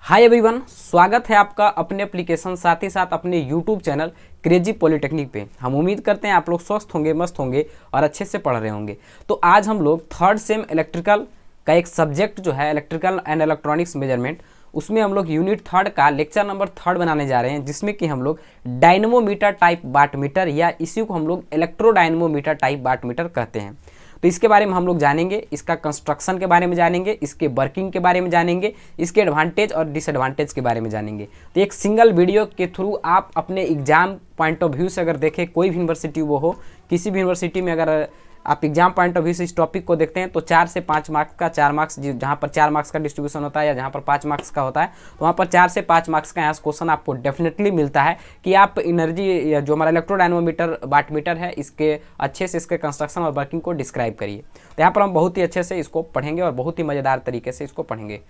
Hi everyone, स्वागत है आपका अपने एप्लीकेशन साथ ही साथ अपने यूट्यूब चैनल क्रेजी पॉलिटेक्निक पे। हम उम्मीद करते हैं आप लोग स्वस्थ होंगे, मस्त होंगे और अच्छे से पढ़ रहे होंगे। तो आज हम लोग थर्ड सेम इलेक्ट्रिकल का एक सब्जेक्ट जो है इलेक्ट्रिकल एंड इलेक्ट्रॉनिक्स मेजरमेंट, उसमें हम लोग यूनिट थर्ड का लेक्चर नंबर 3 बनाने जा रहे हैं, जिसमें कि हम लोग डायनमोमीटर टाइप वाट मीटर या इसी को हम लोग इलेक्ट्रोडायनमोमीटर टाइप वाट मीटर कहते हैं। तो इसके बारे में हम लोग जानेंगे, इसका कंस्ट्रक्शन के बारे में जानेंगे, इसके वर्किंग के बारे में जानेंगे, इसके एडवांटेज और डिसएडवांटेज के बारे में जानेंगे। तो एक सिंगल वीडियो के थ्रू आप अपने एग्जाम पॉइंट ऑफ व्यू से अगर देखें, कोई भी यूनिवर्सिटी वो हो, किसी भी यूनिवर्सिटी में अगर आप एग्जाम पॉइंट ऑफ व्यू से इस टॉपिक को देखते हैं तो 4 से 5 मार्क्स का, 4 मार्क्स जहाँ पर 4 मार्क्स का डिस्ट्रीब्यूशन होता है या जहाँ पर 5 मार्क्स का होता है, तो वहाँ पर 4 से 5 मार्क्स का यहाँ से क्वेश्चन आपको डेफिनेटली मिलता है कि आप एनर्जी जो हमारा इलेक्ट्रोडायनमोमीटर वाट मीटर है, इसके अच्छे से इसके कंस्ट्रक्शन और वर्किंग को डिस्क्राइब करिए। तो यहाँ पर हम बहुत ही अच्छे से इसको पढ़ेंगे और बहुत ही मज़ेदार तरीके से इसको पढ़ेंगे।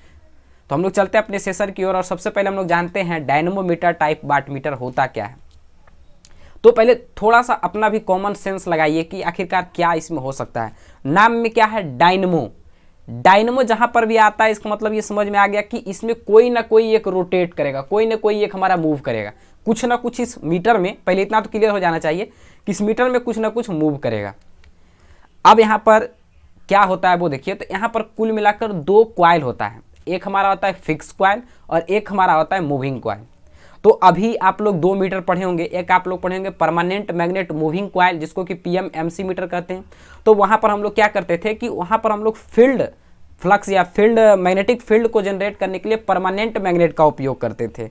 तो हम लोग चलते हैं अपने सेशन की ओर और सबसे पहले हम लोग जानते हैं डायनमोमीटर टाइप वाट मीटर होता क्या है। तो पहले थोड़ा सा अपना भी कॉमन सेंस लगाइए कि आखिरकार क्या इसमें हो सकता है। नाम में क्या है? डायनमो। डायनमो जहां पर भी आता है इसका मतलब ये समझ में आ गया कि इसमें कोई ना कोई एक रोटेट करेगा, कोई ना कोई एक हमारा मूव करेगा, कुछ ना कुछ इस मीटर में, पहले इतना तो क्लियर हो जाना चाहिए कि इस मीटर में कुछ ना कुछ मूव करेगा। अब यहाँ पर क्या होता है वो देखिए। तो यहाँ पर कुल मिलाकर 2 क्वाइल होता है, एक हमारा होता है फिक्स क्वाइल और एक हमारा होता है मूविंग क्वाइल। तो अभी आप लोग 2 मीटर पढ़े होंगे, एक आप लोग पढ़े होंगे परमानेंट मैग्नेट मूविंग क्वाइल, जिसको कि PMMC मीटर कहते हैं। तो वहाँ पर हम लोग क्या करते थे कि वहाँ पर हम लोग फील्ड फ्लक्स या फील्ड मैग्नेटिक फील्ड को जनरेट करने के लिए परमानेंट मैग्नेट का उपयोग करते थे।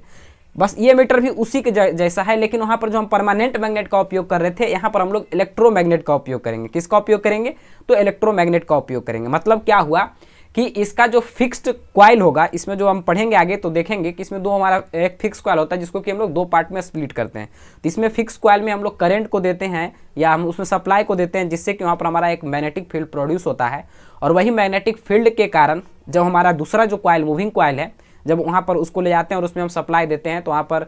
बस ये मीटर भी उसी के जैसा है, लेकिन वहाँ पर जो हम परमानेंट मैग्नेट का उपयोग कर रहे थे, यहाँ पर हम लोग इलेक्ट्रोमैग्नेट का उपयोग करेंगे। किसका उपयोग करेंगे? तो इलेक्ट्रोमैग्नेट का उपयोग करेंगे। मतलब क्या हुआ कि इसका जो फिक्स्ड क्वाइल होगा, इसमें जो हम पढ़ेंगे आगे तो देखेंगे कि इसमें 2 हमारा एक फिक्स क्वाइल होता है जिसको कि हम लोग 2 पार्ट में स्प्लिट करते हैं। तो इसमें फिक्स क्वाइल में हम लोग करंट को देते हैं या हम उसमें सप्लाई को देते हैं, जिससे कि वहाँ पर हमारा एक मैग्नेटिक फील्ड प्रोड्यूस होता है। और वही मैग्नेटिक फील्ड के कारण जब हमारा दूसरा जो क्वाइल मूविंग क्वाइल है, जब वहाँ पर उसको ले जाते हैं और उसमें हम सप्लाई देते हैं, तो वहाँ पर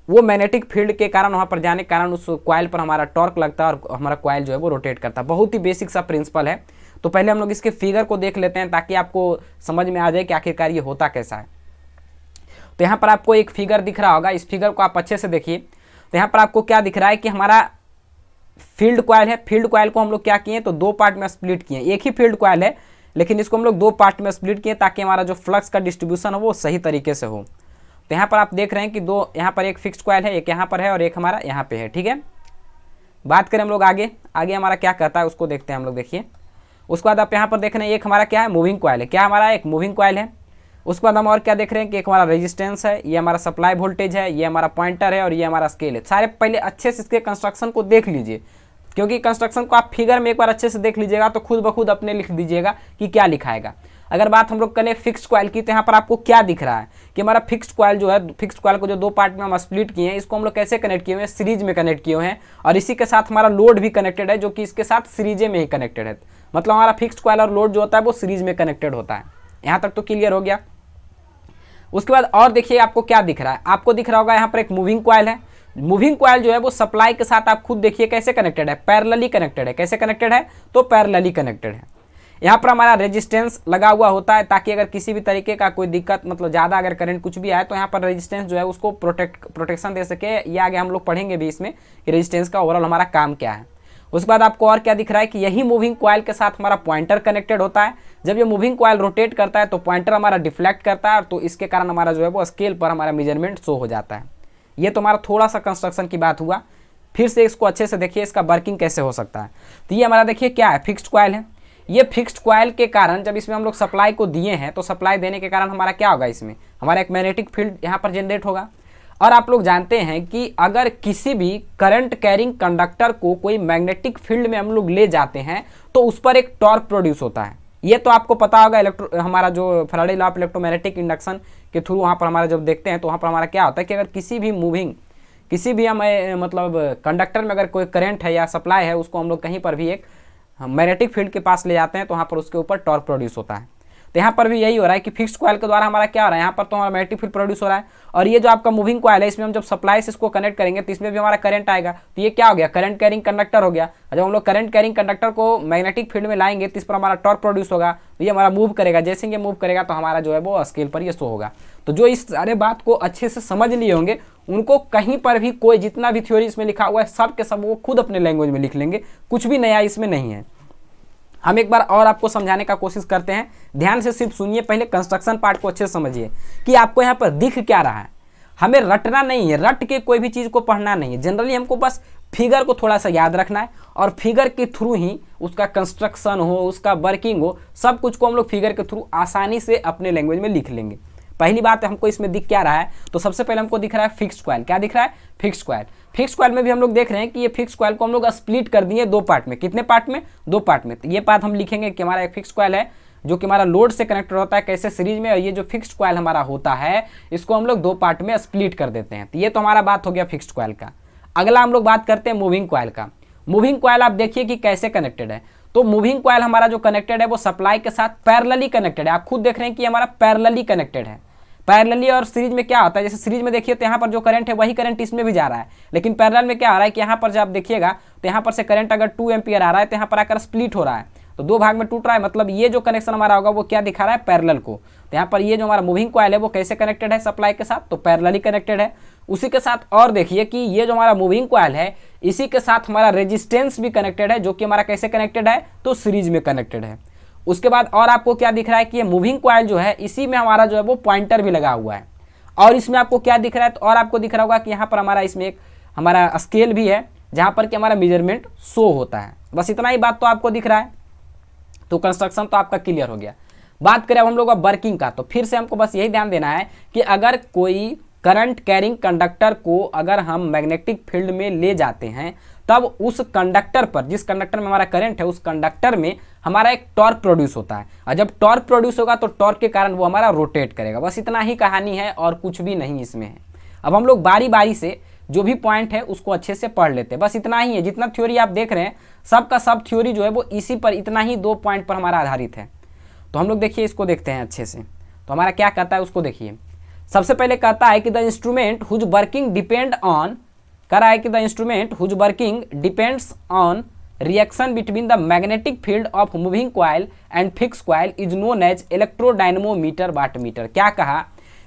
वो मैग्नेटिक फील्ड के कारण वहाँ पर जाने के कारण उस क्वाइल पर हमारा टॉर्क लगता है और हमारा क्वाइल जो है वो रोटेट करता है। बहुत ही बेसिक सा प्रिंसिपल है। तो पहले हम लोग इसके फिगर को देख लेते हैं ताकि आपको समझ में आ जाए कि आखिरकार ये होता कैसा है। तो यहाँ पर आपको एक फिगर दिख रहा होगा, इस फिगर को आप अच्छे से देखिए। तो यहाँ पर आपको क्या दिख रहा है कि हमारा फील्ड क्वाइल है। फील्ड क्वाइल को हम लोग क्या किए तो 2 पार्ट में स्प्लिट किए। एक ही फील्ड क्वाइल है लेकिन इसको हम लोग 2 पार्ट में स्प्लिट किए ताकि हमारा जो फ्लक्स का डिस्ट्रीब्यूशन है वो सही तरीके से हो। तो यहाँ पर आप देख रहे हैं कि 2 यहाँ पर एक फिक्स्ड क्वाइल है, एक यहाँ पर है और एक हमारा यहाँ पे है। ठीक है, बात करें हम लोग आगे हमारा क्या कहता है उसको देखते हैं हम लोग। देखिए, उसके बाद आप यहाँ पर देख रहे हैं एक हमारा क्या है, मूविंग क्वाइल है। क्या हमारा एक मूविंग क्वाइल है। उसके बाद हम और क्या देख रहे हैं कि एक हमारा रेजिस्टेंस है, ये हमारा सप्लाई वोल्टेज है, ये हमारा पॉइंटर है और ये हमारा स्केल है। सारे पहले अच्छे से इसके कंस्ट्रक्शन को देख लीजिए, क्योंकि कंस्ट्रक्शन को आप फिगर में एक बार अच्छे से देख लीजिएगा तो खुद ब खुद अपने लिख दीजिएगा कि क्या लिखाएगा। अगर बात हम लोग करें फिक्स्ड क्वाइल की, तो यहाँ पर आपको क्या दिख रहा है कि हमारा फिक्स्ड क्वाइल जो है, फिक्स्ड क्वाइल को जो 2 पार्ट में हम स्प्लिट किए हैं, इसको हम लोग कैसे कनेक्ट किए हुए हैं? सीरीज में कनेक्ट किए हुए हैं और इसी के साथ हमारा लोड भी कनेक्टेड है, जो कि इसके साथ सीरीजे में ही कनेक्टेड है। मतलब हमारा फिक्स्ड क्वाइल और लोड जो होता है वो सीरीज में कनेक्टेड होता है। यहाँ तक तो क्लियर हो गया। उसके बाद और देखिए आपको क्या दिख रहा है, आपको दिख रहा होगा यहाँ पर एक मूविंग क्वाइल है। मूविंग क्वाइल जो है वो सप्लाई के साथ आप खुद देखिए कैसे कनेक्टेड है, पैरेलली कनेक्टेड है। कैसे कनेक्टेड है? तो पैरेलली कनेक्टेड है। यहाँ पर हमारा रेजिस्टेंस लगा हुआ होता है ताकि अगर किसी भी तरीके का कोई दिक्कत, मतलब ज़्यादा अगर करंट कुछ भी आए तो यहाँ पर रेजिस्टेंस जो है उसको प्रोटेक्शन दे सके। ये आगे हम लोग पढ़ेंगे भी इसमें कि रेजिस्टेंस का ओवरऑल हमारा काम क्या है। उसके बाद आपको और क्या दिख रहा है कि यही मूविंग क्वाइल के साथ हमारा पॉइंटर कनेक्टेड होता है। जब ये मूविंग क्वाइल रोटेट करता है तो पॉइंटर हमारा डिफ्लेक्ट करता है, तो इसके कारण हमारा जो है वो स्केल पर हमारा मेजरमेंट शो हो जाता है। ये तो हमारा थोड़ा सा कंस्ट्रक्शन की बात हुआ। फिर से इसको अच्छे से देखिए, इसका वर्किंग कैसे हो सकता है। तो ये हमारा देखिए क्या है, फिक्स्ड क्वाइल है। ये फिक्स्ड क्वाइल के कारण जब इसमें हम लोग सप्लाई को दिए हैं तो सप्लाई देने के कारण हमारा क्या होगा, इसमें हमारा एक मैग्नेटिक फील्ड यहाँ पर जनरेट होगा। और आप लोग जानते हैं कि अगर किसी भी करंट कैरिंग कंडक्टर को कोई मैग्नेटिक फील्ड में हम लोग ले जाते हैं तो उस पर एक टॉर्क प्रोड्यूस होता है। ये तो आपको पता होगा, हमारा जो Faraday law of electromagnetic induction के थ्रू वहाँ पर हमारा जब देखते हैं तो वहाँ पर हमारा क्या होता है कि अगर किसी भी हम मतलब कंडक्टर में अगर कोई करंट है या सप्लाई है, उसको हम लोग कहीं पर भी एक मैग्नेटिक फील्ड के पास ले जाते हैं तो वहाँ पर उसके ऊपर टॉर्क प्रोड्यूस होता है। तो यहाँ पर भी यही हो रहा है कि फिक्स्ड कॉइल के द्वारा हमारा क्या हो रहा है, यहाँ पर तो हमारा मैग्नेटिक फील्ड प्रोड्यूस हो रहा है, और ये जो आपका मूविंग कॉइल है इसमें हम जब सप्लाई से इसको कनेक्ट करेंगे तो इसमें भी हमारा करंट आएगा, तो ये क्या हो गया, करंट कैरिंग कंडक्टर हो गया। जब हम लोग करंट कैरिंग कंडक्टर को मैग्नेटिक फील्ड में लाएंगे तो इस पर हमारा टॉर्क प्रोड्यूस होगा, तो ये हमारा मूव करेगा, जैसे ये मूव करेगा तो हमारा जो है वो स्केल पर ये शो होगा। तो जो इस सारे बात को अच्छे से समझ लिए होंगे उनको कहीं पर भी कोई जितना भी थ्योरी इसमें लिखा हुआ है सब के सब वो खुद अपने लैंग्वेज में लिख लेंगे, कुछ भी नया इसमें नहीं है। हम एक बार और आपको समझाने का कोशिश करते हैं, ध्यान से सिर्फ सुनिए, पहले कंस्ट्रक्शन पार्ट को अच्छे से समझिए कि आपको यहाँ पर दिख क्या रहा है। हमें रटना नहीं है, रट के कोई भी चीज़ को पढ़ना नहीं है, जनरली हमको बस फिगर को थोड़ा सा याद रखना है और फिगर के थ्रू ही उसका कंस्ट्रक्शन हो, उसका वर्किंग हो, सब कुछ को हम लोग फिगर के थ्रू आसानी से अपने लैंग्वेज में लिख लेंगे। पहली बात हमको इसमें दिख क्या रहा है, तो सबसे पहले हमको दिख रहा है फिक्स्ड कॉइल। क्या दिख रहा है, फिक्स्ड कॉइल। फिक्स्ड कॉइल में भी हम लोग देख रहे हैं कि ये फिक्स्ड कॉइल को हम लोग स्प्लिट कर दिए दो पार्ट में। कितने पार्ट में, दो पार्ट में। तो ये बात हम लिखेंगे कि हमारा एक फिक्स्ड कॉइल है जो कि हमारा लोड से कनेक्टेड होता है, कैसे, सीरीज में, और ये जो फिक्स्ड कॉइल हमारा होता है इसको हम लोग दो पार्ट में स्प्लिट कर देते हैं। तो ये तो हमारा बात हो गया फिक्स्ड कॉइल का। अगला हम लोग बात करते हैं मूविंग कॉइल का। मूविंग कॉइल आप देखिए कि कैसे कनेक्टेड है। तो मूविंग कॉइल हमारा जो कनेक्टेड है वो सप्लाई के साथ पैरेलली कनेक्टेड है। आप खुद देख रहे हैं कि हमारा पैरेलली कनेक्टेड है। पैरेलली और सीरीज में क्या होता है, जैसे सीरीज में देखिए तो यहाँ पर जो करंट है वही करंट इसमें भी जा रहा है, लेकिन पैरेलल में क्या आ रहा है कि यहाँ पर जब आप देखिएगा तो यहाँ पर से करंट अगर 2 एम्पियर आ रहा है तो यहाँ पर आकर स्प्लिट हो रहा है, तो दो भाग में टूट रहा है। मतलब ये जो कनेक्शन हमारा होगा वो क्या दिखा रहा है, पैरेलल को। तो यहाँ पर ये जो हमारा मूविंग कॉइल है वो कैसे कनेक्टेड है सप्लाई के साथ, तो पैरेलली कनेक्टेड है। उसी के साथ और देखिए कि ये जो हमारा मूविंग कॉइल है इसी के साथ हमारा रेजिस्टेंस भी कनेक्टेड है, जो कि हमारा कैसे कनेक्टेड है, तो सीरीज में कनेक्टेड है। उसके बाद और आपको क्या दिख रहा है कि ये मूविंग कॉइल जो है इसी में हमारा जो है वो पॉइंटर भी लगा हुआ है, और इसमें आपको क्या दिख रहा है, तो और आपको दिख रहा होगा कि यहाँ पर हमारा इसमें एक हमारा स्केल भी है जहाँ पर कि हमारा मेजरमेंट शो होता है। बस इतना ही बात तो आपको दिख रहा है। तो कंस्ट्रक्शन तो आपका क्लियर हो गया। बात करें अब हम लोग वर्किंग का, तो फिर से हमको बस यही ध्यान देना है कि अगर कोई करंट कैरिंग कंडक्टर को अगर हम मैग्नेटिक फील्ड में ले जाते हैं तब उस कंडक्टर पर, जिस कंडक्टर में हमारा करंट है उस कंडक्टर में हमारा एक टॉर्क प्रोड्यूस होता है, और जब टॉर्क प्रोड्यूस होगा तो टॉर्क के कारण वो हमारा रोटेट करेगा। बस इतना ही कहानी है और कुछ भी नहीं इसमें है। अब हम लोग बारी बारी से जो भी पॉइंट है उसको अच्छे से पढ़ लेते हैं। बस इतना ही है, जितना थ्योरी आप देख रहे हैं सब का सब थ्योरी जो है वो इसी पर, इतना ही दो पॉइंट पर हमारा आधारित है। तो हम लोग देखिए इसको देखते हैं अच्छे से। तो हमारा क्या कहता है उसको देखिए। सबसे पहले कहता है कि the instrument whose working depend on, कह रहा है कि the instrument whose working depends on reaction between the magnetic field of moving coil and fixed coil is known as electrodynamometer wattmeter. क्या कहा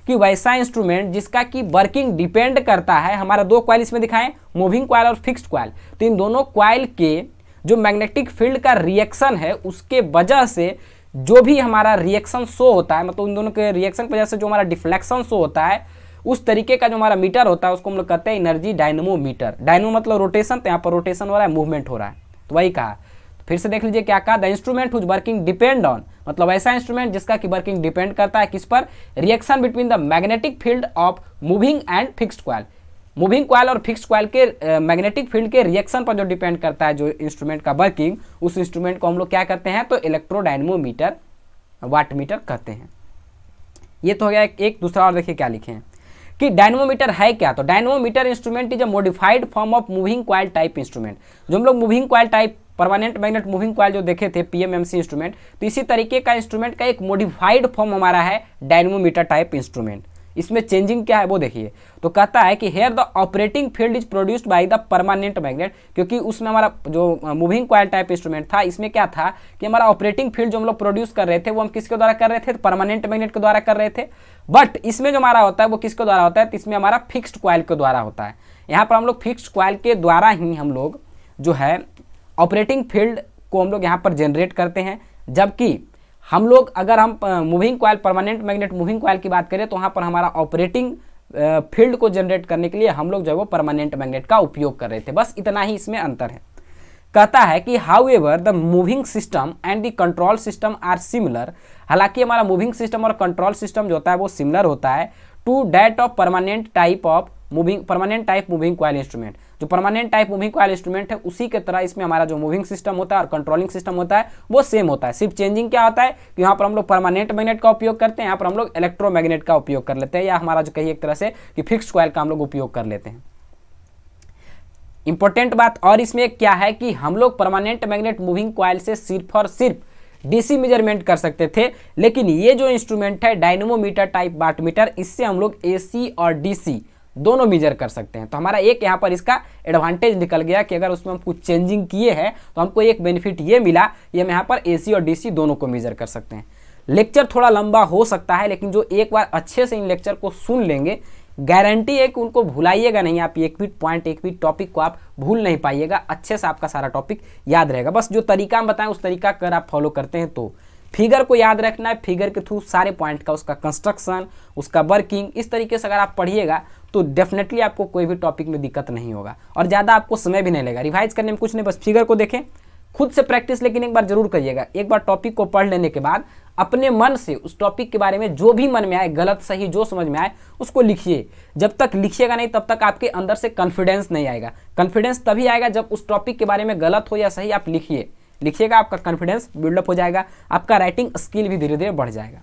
कि वैसा इंस्ट्रूमेंट जिसका कि वर्किंग डिपेंड करता है, हमारा दो कॉइल इसमें दिखाएं, मूविंग कॉइल और फिक्स्ड कॉइल, तो इन दोनों कॉइल के जो मैग्नेटिक फील्ड का रिएक्शन है उसके वजह से जो भी हमारा रिएक्शन शो होता है, मतलब इन दोनों के रिएक्शन की वजह से जो हमारा डिफ्लेक्शन शो होता है उस तरीके का जो हमारा मीटर होता है उसको हम लोग कहते हैं एनर्जी डायनमोमीटर। डायनमो मतलब रोटेशन, तो यहाँ पर रोटेशन हो रहा है, मूवमेंट हो रहा है, तो वही कहा। तो फिर से देख लीजिए क्या कहा, the instrument whose working depend on, मतलब ऐसा इंस्ट्रूमेंट जिसका कि वर्किंग डिपेंड करता है किस पर, reaction between the magnetic field of moving and fixed coil. Moving coil और फिक्स्ड कॉइल के मैग्नेटिक फील्ड के रिएक्शन पर जो डिपेंड करता है जो इंस्ट्रूमेंट का वर्किंग, उस इंस्ट्रूमेंट को हम लोग क्या करते हैं, तो इलेक्ट्रोडायनमोमीटर वाटमीटर कहते हैं। ये तो हो गया एक। दूसरा और देखिए क्या लिखे हैं कि डायनमोमीटर है क्या, तो dynamometer instrument is a modified form of moving coil type instrument. जो हम लोग moving coil type permanent magnet moving coil जो देखे थे पीएमएमसी इंस्ट्रूमेंट, तो इसी तरीके का इंस्ट्रूमेंट का एक मॉडिफाइड फॉर्म हमारा है डायनमोमीटर टाइप इंस्ट्रूमेंट। इसमें चेंजिंग क्या है वो देखिए। तो कहता है कि here the operating field is produced by the permanent magnet, क्योंकि उसमें हमारा जो मूविंग कॉइल टाइप इंस्ट्रूमेंट था इसमें क्या था कि हमारा ऑपरेटिंग फील्ड जो हम लोग प्रोड्यूस कर रहे थे वो हम किसके द्वारा कर रहे थे, परमानेंट मैग्नेट के द्वारा कर रहे थे। बट इसमें जो हमारा होता है वो किसके द्वारा होता है, तो इसमें हमारा फिक्स्ड कॉइल के द्वारा होता है। यहाँ पर हम लोग फिक्स्ड कॉइल के द्वारा ही हम लोग जो है ऑपरेटिंग फील्ड को हम लोग यहाँ पर जनरेट करते हैं। जबकि हम लोग अगर हम moving coil permanent magnet moving coil की बात करें तो वहाँ पर हमारा ऑपरेटिंग फील्ड को जनरेट करने के लिए हम लोग जो है वो परमानेंट मैग्नेट का उपयोग कर रहे थे। बस इतना ही इसमें अंतर है। कहता है कि however the moving system and the control system are similar, हालांकि हमारा मूविंग सिस्टम और कंट्रोल सिस्टम जो होता है वो सिमिलर होता है to that of permanent type moving coil instrument. जो permanent type moving coil instrument है उसी के तरह इसमें हमारा जो मूविंग सिस्टम होता है और कंट्रोलिंग सिस्टम होता है वो सेम होता है। सिर्फ चेंजिंग क्या होता है कि यहाँ पर हम लोग परमानेंट मैग्नेट का उपयोग करते हैं, यहाँ पर हम लोग इलेक्ट्रोमैग्नेट का उपयोग कर लेते हैं, या हमारा जो कहिए एक तरह से कि फिक्स्ड कॉइल का हम लोग उपयोग कर लेते हैं। इंपॉर्टेंट बात और इसमें क्या है कि हम लोग परमानेंट मैग्नेट मूविंग कॉइल से सिर्फ और सिर्फ डीसी मेजरमेंट कर सकते थे, लेकिन ये जो इंस्ट्रूमेंट है डायनेमोमीटर टाइप वाटमीटर, इससे हम लोग एसी और डीसी दोनों मेजर कर सकते हैं। तो हमारा एक यहाँ पर इसका एडवांटेज निकल गया कि अगर उसमें हम कुछ चेंजिंग किए हैं तो हमको एक बेनिफिट ये मिला, ये हम यहाँ पर एसी और डीसी दोनों को मेजर कर सकते हैं। लेक्चर थोड़ा लंबा हो सकता है, लेकिन जो एक बार अच्छे से इन लेक्चर को सुन लेंगे, गारंटी है कि उनको भुलाइएगा नहीं आप, एक भी पॉइंट एक भी टॉपिक को आप भूल नहीं पाइएगा, अच्छे से आपका सारा टॉपिक याद रहेगा। बस जो तरीका हम बताएं उस तरीका अगर आप फॉलो करते हैं तो फिगर को याद रखना है, फिगर के थ्रू सारे पॉइंट का उसका कंस्ट्रक्शन, उसका वर्किंग, इस तरीके से अगर आप पढ़िएगा तो डेफिनेटली आपको कोई भी टॉपिक में दिक्कत नहीं होगा और ज़्यादा आपको समय भी नहीं लगेगा। रिवाइज करने में कुछ नहीं, बस फिगर को देखें, खुद से प्रैक्टिस लेकिन एक बार जरूर करिएगा। एक बार टॉपिक को पढ़ लेने के बाद अपने मन से उस टॉपिक के बारे में जो भी मन में आए, गलत सही जो समझ में आए उसको लिखिए। जब तक लिखिएगा नहीं तब तक आपके अंदर से कॉन्फिडेंस नहीं आएगा। कॉन्फिडेंस तभी आएगा जब उस टॉपिक के बारे में गलत हो या सही आप लिखिएगा, आपका कॉन्फिडेंस बिल्डअप हो जाएगा, आपका राइटिंग स्किल भी धीरे धीरे बढ़ जाएगा।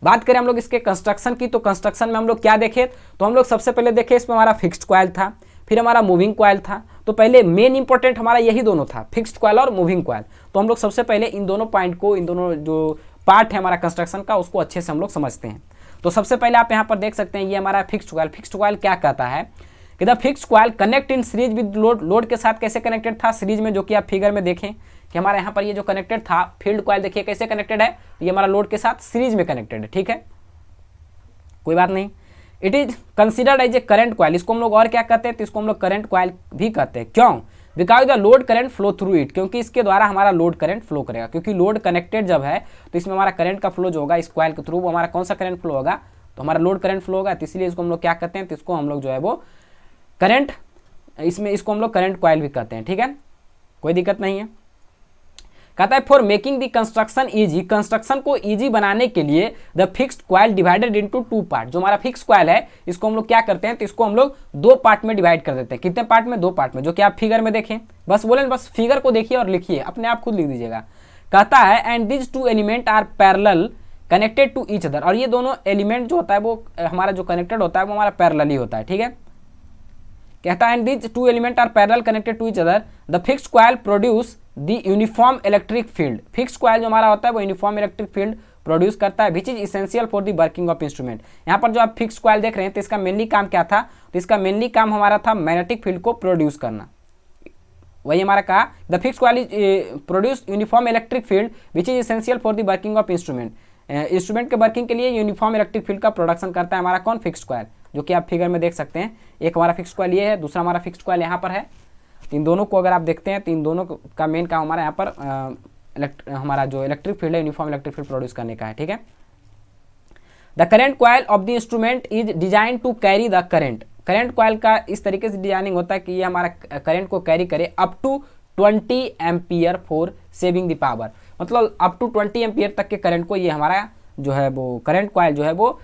बात करें हम लोग इसके कंस्ट्रक्शन की, तो कंस्ट्रक्शन में हम लोग क्या देखे, तो हम लोग सबसे पहले देखे इसमें हमारा फिक्स्ड कॉइल था, फिर हमारा मूविंग कॉइल था। तो पहले मेन इंपॉर्टेंट हमारा यही दोनों था, फिक्स्ड कॉइल और मूविंग कॉइल। तो हम लोग सबसे पहले इन दोनों पॉइंट को, इन दोनों जो पार्ट है हमारा कंस्ट्रक्शन का, उसको अच्छे से हम लोग समझते हैं। तो सबसे पहले आप यहाँ पर देख सकते हैं ये हमारा फिक्स्ड कॉइल। फिक्स्ड कॉइल क्या कहता है कि the fixed coil connect in series with load. Load के साथ कैसे कनेक्टेड था सीरीज में, जो कि आप फिगर में देखें कि हमारा यहाँ पर ये जो कनेक्टेड था फील्ड कॉइल, देखिए कैसे कनेक्टेड है, ये हमारा लोड के साथ सीरीज में कनेक्टेड है। ठीक है, कोई बात नहीं। It is considered as a current coil. इसको हम लोग और क्या कहते हैं, तो इसको हम लोग करंट कॉइल भी कहते हैं। क्यों? Because the load current flow through it, क्योंकि इसके द्वारा हमारा लोड करंट फ्लो करेगा। क्योंकि लोड कनेक्टेड जब है तो इसमें हमारा करंट का फ्लो जो होगा इस कॉइल के थ्रू, वो हमारा कौन सा करंट फ्लो होगा, तो हमारा लोड करंट फ्लो होगा। तो इसलिए इसको हम लोग क्या कहते हैं, तो इसको हम लोग जो है वो करंट, इसको हम लोग करंट कॉइल भी कहते हैं। ठीक है, कोई दिक्कत नहीं है। कहता है for making the construction easy, construction को इजी बनाने के लिए the fixed coil divided into two part. जो हमारा फिक्स्ड कॉइल है इसको हम लोग क्या करते हैं, तो इसको हम लोग दो पार्ट में डिवाइड कर देते हैं। कितने पार्ट में? दो पार्ट में, जो कि आप फिगर में देखें। बस बोले बस फिगर को देखिए और लिखिए, अपने आप खुद लिख दीजिएगा। कहता है and this two element are parallel connected to each other. और ये दोनों एलिमेंट जो होता है वो हमारा जो कनेक्टेड होता है वो हमारा पैरेलली होता है। ठीक है, कहता है and this two element are parallel connected to each other the fixed coil produce the uniform electric field. Fixed coil जो हमारा होता है वो यूनिफॉर्म इलेक्ट्रिक फील्ड प्रोड्यूस करता है, which is essential for the working of instrument. यहाँ पर जो आप फिक्स्ड कॉइल देख रहे हैं तो इसका मेनली काम क्या था, तो इसका मेनली काम हमारा था मैग्नेटिक फील्ड को प्रोड्यूस करना। वही हमारा कहा the fixed coil is produce uniform electric field which is essential for the working of instrument. Instrument के वर्किंग के लिए यूनिफॉर्म इलेक्ट्रिक फील्ड का प्रोडक्शन करता है हमारा कौन, फिक्स्ड कॉइल, जो कि आप फिगर में देख सकते हैं। एक हमारा फिक्स्ड कॉइल ये है, दूसरा हमारा फिक्स्ड कॉइल यहाँ पर है। इन दोनों को अगर आप देखते हैं तो इन दोनों का मेन काम हमारा यहाँ पर हमारा जो इलेक्ट्रिक फील्ड है यूनिफॉर्म इलेक्ट्रिक फील्ड प्रोड्यूस करने का है। ठीक है, the current coil of the instrument is design to carry the current. Current coil का इस तरीके से डिजाइनिंग होता है कि ये हमारा करंट को कैरी करे up to 20 ampere for saving the power. मतलब अप टू 20 एम्पियर तक के करंट को ये हमारा जो है वो करंट कॉइल जो है वो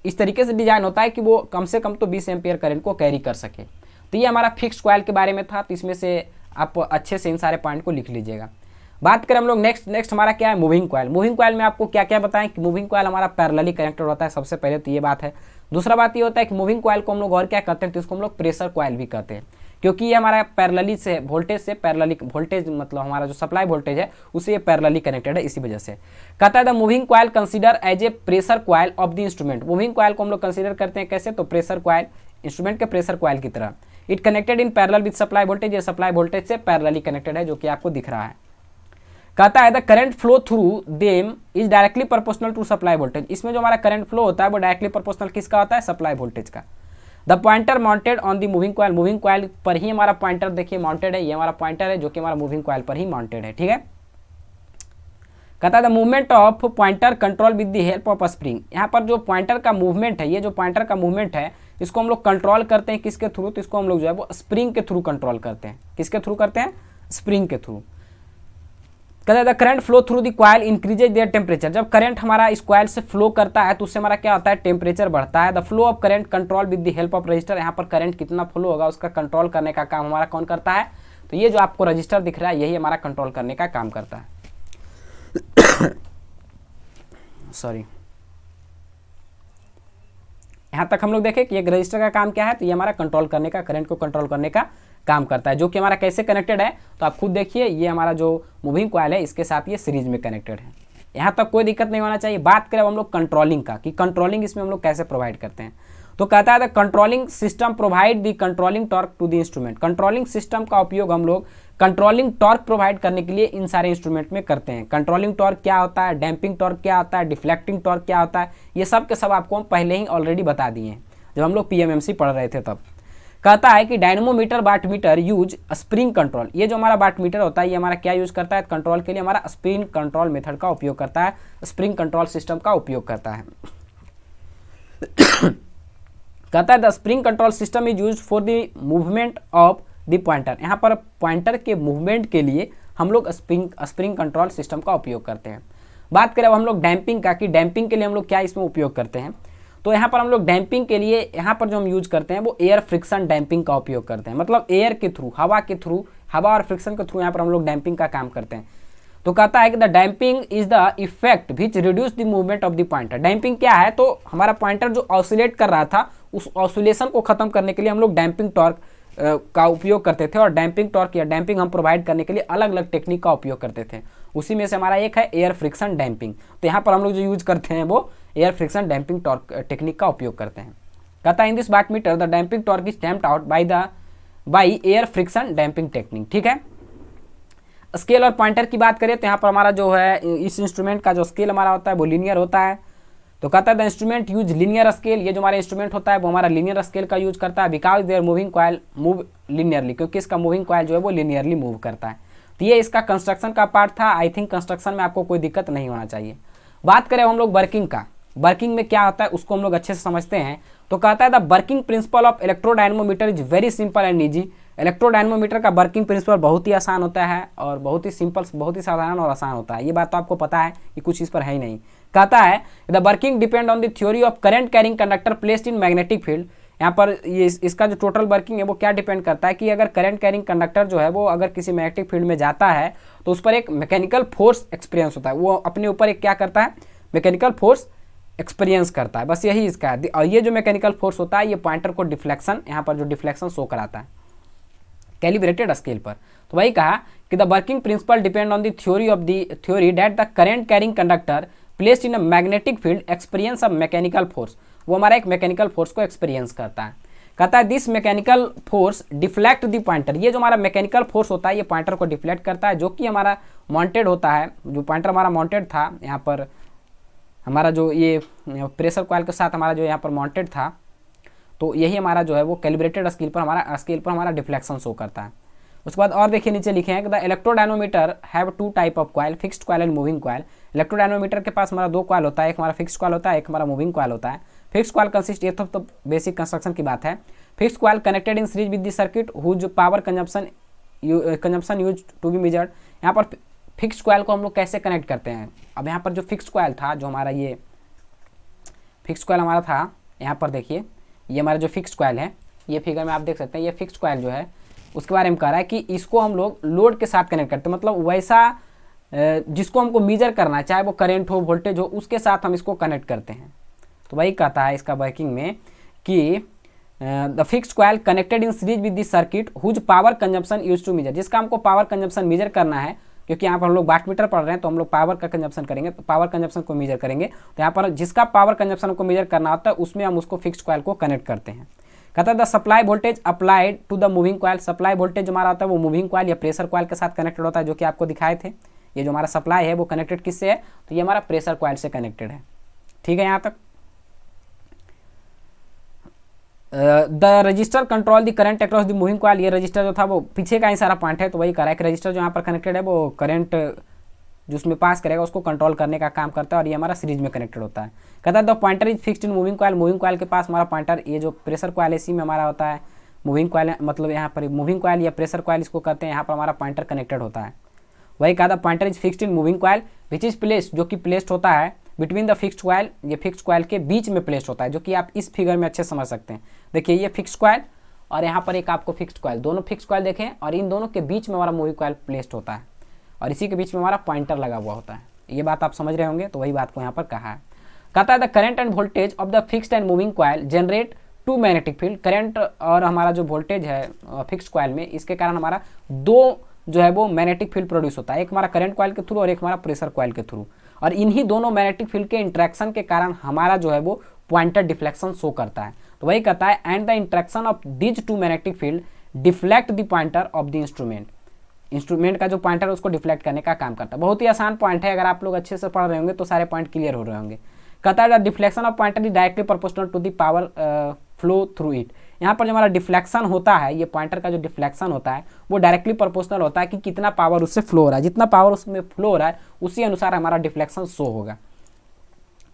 इस तरीके से डिजाइन होता है कि वो कम से कम तो 20 एम्पियर करंट को कैरी कर सके। तो ये हमारा फिक्स्ड कॉइल के बारे में था। तो इसमें से आप अच्छे से इन सारे पॉइंट को लिख लीजिएगा। बात करें हम लोग नेक्स्ट हमारा क्या है, मूविंग कॉइल। मूविंग कॉइल में आपको क्या क्या बताएं कि मूविंग कॉइल हमारा पैरेलली कनेक्टेड होता है, सबसे पहले तो ये बात है। दूसरा बात ये होता है कि मूविंग कॉइल को हम लोग और क्या कहते हैं, तो इसको हम लोग प्रेशर कॉइल भी कहते हैं, क्योंकि ये हमारा पैरेलली से वोल्टेज से पैरेलली वोल्टेज मतलब हमारा जो सप्लाई वोल्टेज है उससे ये पैरेलली कनेक्टेड है, इसी वजह से। कहता है the moving coil consider as a pressure coil of the instrument. Moving coil को हम लोग कंसीडर करते हैं कैसे, तो प्रेशर कॉइल, इंस्ट्रूमेंट के प्रेशर कॉइल की तरह। It connected in parallel with supply voltage, ये सप्लाई वोल्टेज से पैरेलली कनेक्टेड है, जो कि आपको दिख रहा है। कहता है the current flow through them is directly proportional to supply voltage. इसमें जो हमारा करंट फ्लो होता है वो डायरेक्टली प्रोपोर्शनल किसका होता है, सप्लाई वोल्टेज का। The pointer mounted on the moving coil, moving coil पर ही हमारा पॉइंटर देखिए माउंटेड है, ये हमारा पॉइंटर है जो कि हमारा मूविंग कॉइल पर ही माउंटेड है। ठीक है, कहता है the movement of pointer control with the help of spring. यहाँ पर जो पॉइंटर का मूवमेंट है, ये जो पॉइंटर का मूवमेंट है इसको हम लोग कंट्रोल करते हैं किसके थ्रू, तो इसको हम लोग जो है वो स्प्रिंग के थ्रू कंट्रोल करते हैं। किसके थ्रू करते हैं, स्प्रिंग के थ्रू। कहता है the current flow through the coil increases their temperature. जब करंट हमारा इस कॉइल से फ्लो करता है तो उससे हमारा क्या होता है, टेम्परेचर बढ़ता है। The flow of current control with the help of register. यहाँ पर करंट कितना फ्लो होगा उसका कंट्रोल करने का काम हमारा कौन करता है, तो ये जो आपको रजिस्टर दिख रहा है यही हमारा कंट्रोल करने का काम करता है। सॉरी, यहाँ तक हम लोग देखें कि एक रजिस्टर का काम क्या है, तो ये हमारा कंट्रोल करने का, करंट को कंट्रोल करने का काम करता है, जो कि हमारा कैसे कनेक्टेड है तो आप खुद देखिए, ये हमारा जो मूविंग कॉइल है इसके साथ ये सीरीज में कनेक्टेड है। यहाँ तक कोई दिक्कत नहीं होना चाहिए। बात करें अब हम लोग कंट्रोलिंग का, कि कंट्रोलिंग इसमें हम लोग कैसे प्रोवाइड करते हैं। तो कहता है the controlling system provide the controlling torque to the instrument. Controlling system का उपयोग हम लोग कंट्रोलिंग टॉर्क प्रोवाइड करने के लिए इन सारे इंस्ट्रूमेंट में करते हैं। कंट्रोलिंग टॉर्क क्या होता है, डैम्पिंग टॉर्क क्या होता है, डिफ्लेक्टिंग टॉर्क क्या होता है, ये सब के सब आपको हम पहले ही ऑलरेडी बता दिए हैं जब हम लोग पीएमएमसी पढ़ रहे थे तब। कहता है कि dynamometer wattmeter use spring control. ये जो हमारा वाटमीटर होता है ये हमारा क्या यूज करता है कंट्रोल के लिए, हमारा स्प्रिंग कंट्रोल मेथड का उपयोग करता है, स्प्रिंग कंट्रोल सिस्टम का उपयोग करता है। कहता है the spring control system is use for the movement of the pointer. यहाँ पर पॉइंटर के मूवमेंट के लिए हम लोग स्प्रिंग कंट्रोल सिस्टम का उपयोग करते हैं। बात करें अब हम लोग डैम्पिंग का, कि डैम्पिंग के लिए हम लोग क्या इसमें उपयोग करते हैं। तो यहाँ पर हम लोग डैम्पिंग के लिए यहाँ पर जो हम यूज करते हैं वो एयर फ्रिक्शन डैम्पिंग का उपयोग करते हैं। मतलब एयर के थ्रू, हवा के थ्रू, हवा और फ्रिक्शन के थ्रू यहाँ पर हम लोग डैम्पिंग का काम करते हैं। तो कहता है कि the damping is the effect which reduce the movement of the pointer. Damping क्या है, तो हमारा पॉइंटर जो ऑसिलेट कर रहा था उस ऑसिलेशन को खत्म करने के लिए हम लोग डैम्पिंग टॉर्क का उपयोग करते थे। और डैम्पिंग टॉर्क या डैम्पिंग हम प्रोवाइड करने के लिए अलग अलग टेक्निक का उपयोग करते थे। उसी में से हमारा एक है एयर फ्रिक्शन डैम्पिंग। तो यहाँ पर हम लोग जो यूज करते हैं वो air friction damping torque technique का उपयोग करते हैं। कहता है in this wattmeter the damping torque is damped out by air friction damping technique. ठीक है। स्केल और पॉइंटर की बात करें तो यहाँ पर हमारा जो है इस इंस्ट्रूमेंट का जो स्केल हमारा होता है वो लीनियर होता है। तो कहता है the instrument use linear scale. ये जो हमारा इंस्ट्रूमेंट होता है वो हमारा लीनियर स्केल का यूज करता है, because their moving coil move linearly, क्योंकि इसका मूविंग कॉइल जो है वो लीनियरली मूव करता है। तो ये इसका कंस्ट्रक्शन का पार्ट था। आई थिंक कंस्ट्रक्शन में आपको कोई दिक्कत नहीं होना चाहिए। बात करें हम लोग वर्किंग का, वर्किंग में क्या होता है उसको हम लोग अच्छे से समझते हैं। तो कहता है the working principle of electrodynamometer is very simple and easy. Electrodynamometer का वर्किंग प्रिंसिपल बहुत ही आसान होता है और बहुत ही सिंपल, बहुत ही साधारण और आसान होता है। ये बात तो आपको पता है कि कुछ इस पर है ही नहीं। कहता है the working depend on the theory of current carrying conductor placed in magnetic field. यहाँ पर ये इसका जो टोटल वर्किंग है वो क्या डिपेंड करता है कि अगर करंट कैरिंग कंडक्टर जो है वो अगर किसी मैग्नेटिक फील्ड में जाता है तो उस पर एक मैकेनिकल फोर्स एक्सपीरियंस होता है। वो अपने ऊपर एक क्या करता है, मैकेनिकल फोर्स एक्सपीरियंस करता है। बस यही इसका है। और ये जो मैकेनिकल फोर्स होता है ये पॉइंटर को डिफ्लेक्शन, यहाँ पर जो डिफ्लेक्शन शो कराता है कैलिब्रेटेड स्केल पर। तो वही कहा कि the working principal depend on the theory that the current carrying conductor placed in a magnetic field experience of mechanical force. वो हमारा एक मैकेनिकल फोर्स को एक्सपीरियंस करता है। कहता है this mechanical force deflect the pointer. ये जो हमारा मैकेनिकल फोर्स होता है ये पॉइंटर को डिफ्लेक्ट करता है, जो कि हमारा माउंटेड होता है। जो पॉइंटर हमारा माउंटेड था यहाँ पर, हमारा जो ये प्रेशर कॉइल के साथ हमारा जो यहाँ पर माउंटेड था, तो यही हमारा जो है वो कैलिब्रेटेड स्केल पर हमारा डिफ्लेक्शन शो करता है। उसके बाद और देखिए नीचे लिखे हैं कि the electrodynamometer have two type of coil, fixed coil and moving coil. Electrodynamometer के पास हमारा दो कॉइल होता है, एक हमारा फिक्स्ड कॉइल होता है, एक हमारा मूविंग कॉइल होता है। फिक्स्ड कॉइल कंसिस्ट, ये तो बेसिक कंस्ट्रक्शन की बात है। Fixed coil connected in series with the circuit whose power consumption use to be measured. यहाँ पर फिक्स्ड कॉइल को हम लोग कैसे कनेक्ट करते हैं। अब यहाँ पर जो फिक्स्ड कॉइल था, जो हमारा ये फिक्स्ड कॉइल हमारा था, यहाँ पर देखिए ये हमारा जो फिक्स्ड कॉइल है, ये फिगर में आप देख सकते हैं, ये फिक्स्ड कॉइल जो है उसके बारे में कह रहा है कि इसको हम लोग लोड के साथ कनेक्ट करते हैं। मतलब वैसा जिसको हमको मेजर करना है, चाहे वो करंट हो, वोल्टेज हो, उसके साथ हम इसको कनेक्ट करते हैं। तो वही कहता है इसका वर्किंग में कि the fixed coil connected in series with the circuit whose power consumption use to measure. जिसका हमको पावर कंजम्पशन मेजर करना है, क्योंकि यहाँ पर हम लोग वाटमीटर पढ़ रहे हैं तो हम लोग पावर का कंजम्पशन करेंगे, तो पावर कंजम्पशन को मेजर करेंगे। तो यहाँ पर जिसका पावर कंजम्पशन को मेजर करना होता है उसमें हम उसको फिक्स्ड कॉइल को कनेक्ट करते हैं। कहता है the supply voltage applied to the moving coil. Supply voltage हमारा होता है वो मूविंग कॉइल या प्रेशर कॉइल के साथ कनेक्टेड होता है, जो कि आपको दिखाए थे। ये जो हमारा सप्लाई है वो कनेक्टेड किससे है, तो ये हमारा प्रेशर कॉइल से कनेक्टेड है। ठीक है यहाँ तक। The register control the current across the moving coil. ये रजिस्टर जो था वो पीछे का ही सारा पॉइंट है, तो वही कह रहा है कि रजिस्टर जो यहाँ पर कनेक्टेड है वो करंट जो उसमें पास करेगा उसको कंट्रोल करने का काम करता है, और ये हमारा सीरीज में कनेक्टेड होता है। कहता है the pointer is fixed in moving coil. Moving coil के पास हमारा पॉइंटर, ये जो प्रेशर कॉइल है इसी में हमारा होता है मूविंग कॉइल, मतलब यहाँ पर मूविंग कॉइल या प्रेशर कॉइल इसको कहते हैं। यहाँ पर हमारा पॉइंटर कनेक्टेड होता है। वही कहा था pointer is fixed in moving coil which is placed, जो कि प्लेस्ड होता है बिटवीन द फिक्स्ड कॉइल। ये फिक्स्ड कॉइल के बीच में प्लेस्ड होता है, जो कि आप इस फिगर में अच्छे समझ सकते हैं। देखिए ये फिक्स्ड कॉइल और यहाँ पर एक आपको फिक्स्ड कॉइल, दोनों फिक्स्ड कॉइल देखें, और इन दोनों के बीच में हमारा मूविंग कॉइल प्लेस्ड होता है, और इसी के बीच में हमारा पॉइंटर लगा हुआ होता है। ये बात आप समझ रहे होंगे, तो वही बात को यहाँ पर कहा है। कहता है the current and voltage of the fixed and moving coil generate two magnetic field, current और हमारा जो वोल्टेज है फिक्स्ड कॉइल में, इसके कारण हमारा दो जो है वो मैग्नेटिक फील्ड प्रोड्यूस होता है, एक हमारा करंट कॉइल के थ्रू और एक हमारा प्रेशर कॉइल के थ्रू। और इन्हीं दोनों मैग्नेटिक फील्ड के इंट्रैक्शन के कारण हमारा जो है वो पॉइंटर डिफ्लेक्शन शो करता है। तो वही कहता है and the interaction of these two magnetic field deflect the pointer of the instrument. Instrument का जो पॉइंटर है उसको डिफ्लेक्ट करने का काम करता है। बहुत ही आसान पॉइंट है, अगर आप लोग अच्छे से पढ़ रहे होंगे तो सारे पॉइंट क्लियर हो रहे होंगे। कहता है deflection of pointer is directly proportional to the power flow through it. यहाँ पर जो हमारा डिफ्लेक्शन होता है, ये पॉइंटर का जो डिफ्लेक्शन होता है वो डायरेक्टली प्रोपोर्शनल होता है कि कितना पावर उससे फ्लो हो रहा है, जितना पावर उसमें फ्लो हो रहा है उसी अनुसार हमारा डिफ्लेक्शन शो होगा।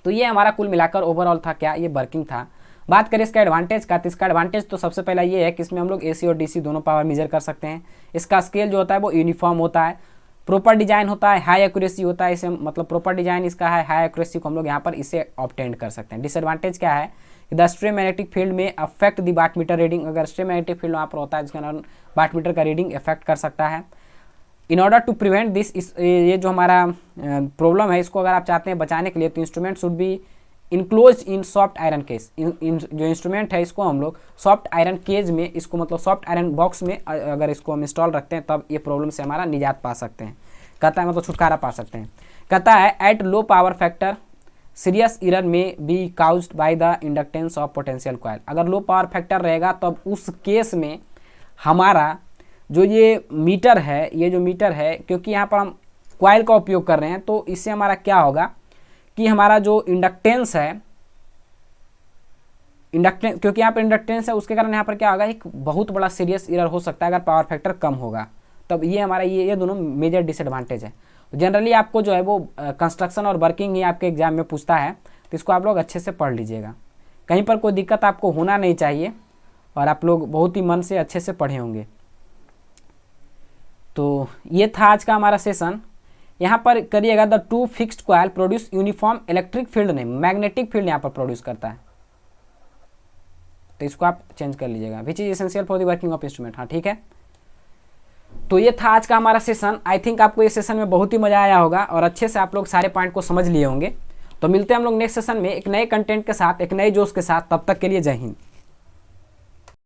तो ये हमारा कुल मिलाकर ओवरऑल था क्या, ये वर्किंग था। बात करें इसका एडवांटेज का, तो इसका एडवांटेज तो सबसे पहला ये है कि इसमें हम लोग AC और DC दोनों पावर मेजर कर सकते हैं। इसका स्केल जो होता है वो यूनिफॉर्म होता है, प्रॉपर डिजाइन होता है, हाई एक्यूरेसी होता है। इसे मतलब प्रॉपर डिजाइन इसका है, हाई एक्यूरेसी को हम लोग यहाँ पर इसे ऑब्टेन कर सकते हैं। डिसएडवांटेज क्या है, the stray magnetic field may affect the watt meter reading. अगर स्ट्रे मैग्नेटिक फील्ड वहाँ पर होता है जिसके कारण वाट मीटर का रीडिंग इफेक्ट कर सकता है। In order to prevent this, ये जो हमारा प्रॉब्लम है इसको अगर आप चाहते हैं बचाने के लिए, तो instrument should be enclose in soft iron case. जो इंस्ट्रूमेंट है इसको हम लोग सॉफ्ट आयरन केज में, इसको मतलब सॉफ्ट आयरन बॉक्स में अगर इसको हम इंस्टॉल रखते हैं तब ये प्रॉब्लम से हमारा निजात पा सकते हैं। कहता है मतलब छुटकारा पा सकते हैं। कहता है at low power factor serious error may be caused by the inductance of potential coil. अगर लो पावर फैक्टर रहेगा तब उस केस में हमारा जो ये मीटर है, ये जो मीटर है, क्योंकि यहाँ पर हम कॉइल का उपयोग कर रहे हैं तो इससे हमारा क्या होगा कि हमारा जो इंडक्टेंस है, इंडक्टेंस क्योंकि यहाँ पर इंडक्टेंस है उसके कारण यहाँ पर क्या होगा, एक बहुत बड़ा सीरियस एरर हो सकता है अगर पावर फैक्टर कम होगा। तब ये हमारा ये दोनों मेजर डिसएडवांटेज है। जनरली आपको जो है वो कंस्ट्रक्शन और वर्किंग ही आपके एग्जाम में पूछता है, तो इसको आप लोग अच्छे से पढ़ लीजिएगा। कहीं पर कोई दिक्कत आपको होना नहीं चाहिए और आप लोग बहुत ही मन से अच्छे से पढ़े होंगे। तो ये था आज का हमारा सेशन। यहाँ पर करिएगा the two fixed coil produce uniform electric field नहीं, मैग्नेटिक फील्ड यहाँ पर प्रोड्यूस करता है, तो इसको आप चेंज कर लीजिएगा। Which is essential for the working of instrument. हाँ ठीक है, तो ये था आज का हमारा सेशन। आई थिंक आपको ये सेशन में बहुत ही मजा आया होगा और अच्छे से आप लोग सारे पॉइंट को समझ लिए होंगे। तो मिलते हैं हम लोग नेक्स्ट सेशन में एक नए कंटेंट के साथ, एक नए जोश के साथ। तब तक के लिए जय हिंद।